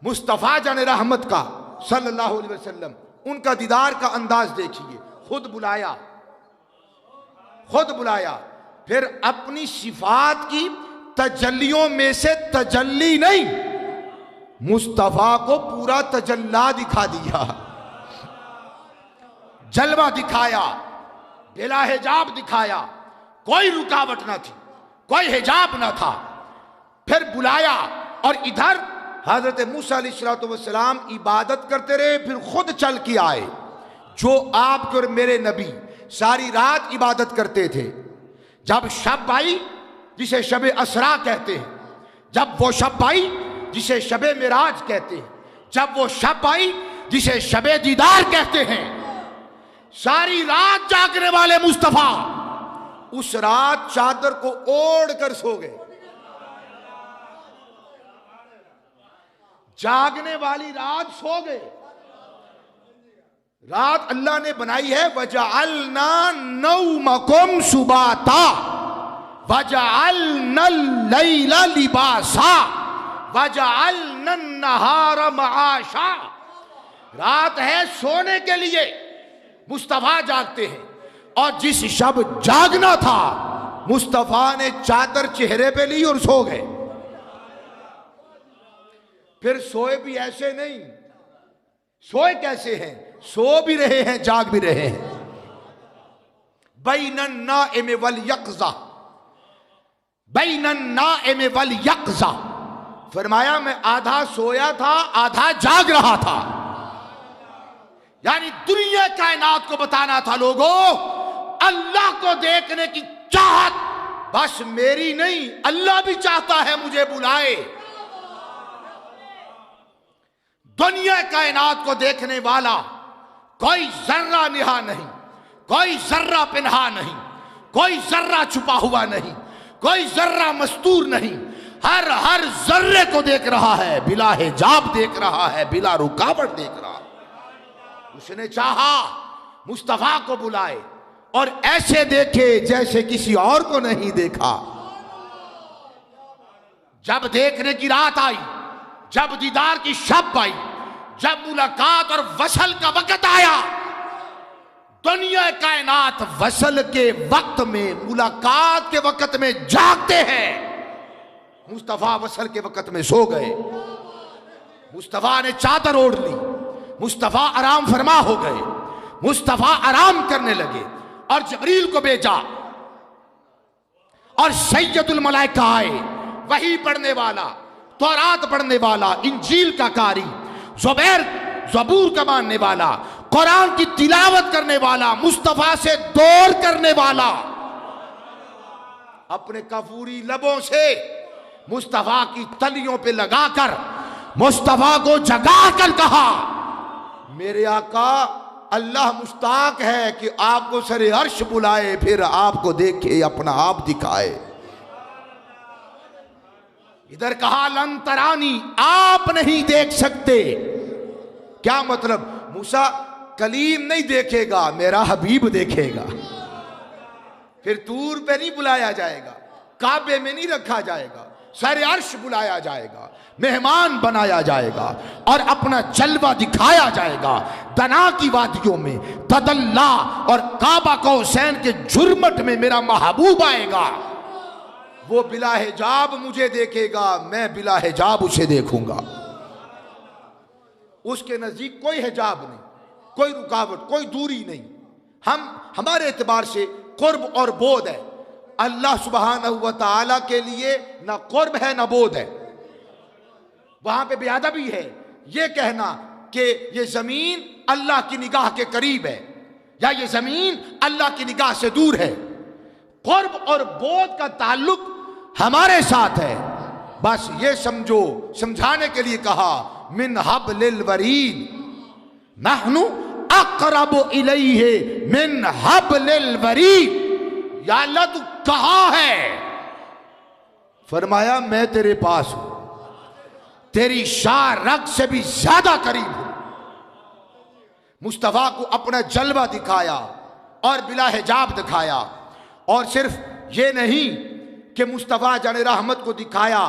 मुस्तफ़ा जाने रहमत का सल्लल्लाहु अलैहि वसल्लम, उनका दीदार का अंदाज देखिए। खुद बुलाया, फिर अपनी सिफात की तजल्लियों में से तजल्ली नहीं, मुस्तफ़ा को पूरा तजल्ला दिखा दिया, जलवा दिखाया, बिला हिजाब दिखाया, कोई रुकावट ना थी, कोई हिजाब ना था। फिर बुलाया और इधर हजरत मूसा अलैहिस्सलाम इबादत करते रहे, फिर खुद चल के आए। जो आपके और मेरे नबी सारी रात इबादत करते थे, जब शब आई जिसे शबे असरा कहते हैं, जब वो शब आई जिसे शबे मिराज कहते हैं, जब वो शब आई जिसे शबे दीदार कहते हैं, सारी रात जागने वाले मुस्तफा उस रात चादर को ओढ़ कर सो गए। जागने वाली रात सो गए। रात अल्लाह ने बनाई है, वजअलना नौमकुम सुबाता वजअलना लैला लिबासा वजअलना नहारा मआशा। रात है सोने के लिए, मुस्तफा जागते हैं। और जिस शब जागना था, मुस्तफा ने चादर चेहरे पे ली और सो गए। फिर सोए भी ऐसे नहीं, सोए कैसे हैं? सो भी रहे हैं, जाग भी रहे हैं। बैनन नाइम वल यक़ज़ा, बैनन नाइम वल यक़ज़ा, फरमाया मैं आधा सोया था, आधा जाग रहा था। यानी दुनिया कायनात को बताना था, लोगों अल्लाह को देखने की चाहत बस मेरी नहीं, अल्लाह भी चाहता है मुझे बुलाए। दुनिया कायनात को देखने वाला कोई जर्रा निहा नहीं, कोई जर्रा पिन्हा नहीं, कोई जर्रा छुपा हुआ नहीं, कोई जर्रा मस्तूर नहीं, हर जर्रे को देख रहा है, बिला हिजाब देख रहा है, बिला रुकावट देख रहा है। उसने चाहा मुस्तफा को बुलाए और ऐसे देखे जैसे किसी और को नहीं देखा। जब देखने की रात आई, जब दीदार की शब आई, जब मुलाकात और वसल का वक्त आया, दुनिया कायनात वसल के वक्त में, मुलाकात के वक्त में जागते हैं। मुस्तफा वसल के वक्त में सो गए। मुस्तफा ने चादर ओढ़ ली, मुस्तफा आराम फरमा हो गए। मुस्तफा आराम करने लगे और जबरील को भेजा और सैयदुल मलाइका आए, वही पढ़ने वाला, तौरात पढ़ने वाला, इंजील का कारी, ज़ुबैर ज़बूर का मानने वाला, कुरान की तिलावत करने वाला, मुस्तफा से दौर करने वाला, अपने कफूरी लबों से मुस्तफा की तलियों पे लगाकर मुस्तफा को जगाकर कहा, मेरे आका अल्लाह मुश्ताक है कि आपको सरे अर्श बुलाए, फिर आपको देखे, अपना आप दिखाए। इधर कहा लन तरानी, आप नहीं देख सकते। क्या मतलब? मूसा कलीम नहीं देखेगा, मेरा हबीब देखेगा। फिर तूर पे नहीं बुलाया जाएगा, काबे में नहीं रखा जाएगा, सरे अर्श बुलाया जाएगा, मेहमान बनाया जाएगा और अपना जलवा दिखाया जाएगा। दना की वादियों में तदल्ला और काबा कौसैन के जुर्मट में मेरा महबूब आएगा। वो बिला हिजाब मुझे देखेगा, मैं बिला हिजाब उसे देखूंगा। उसके नजदीक कोई हिजाब नहीं, कोई रुकावट, कोई दूरी नहीं। हमारे एतबार से कुर्ब और बोध है। अल्लाह सुब्हानहू व तआला के लिए ना कुर्ब है ना बोध है। वहां पे बेअदबी है ये कहना कि ये जमीन अल्लाह की निगाह के करीब है या ये जमीन अल्लाह की निगाह से दूर है। कुर्ब और बोध का ताल्लुक हमारे साथ है। बस ये समझो, समझाने के लिए कहा, मिन हब्लिल वरीद नहनु अक़रबु इलैहि मिन हब्लिल वरीद। या अल्लाह तू कहां है? फरमाया मैं तेरे पास हूं, तेरी शाह रग से भी ज्यादा करीब हूं। मुस्तफा को अपना जलवा दिखाया और बिला हिजाब दिखाया। और सिर्फ ये नहीं कि मुस्तफा जाने रहमत को दिखाया,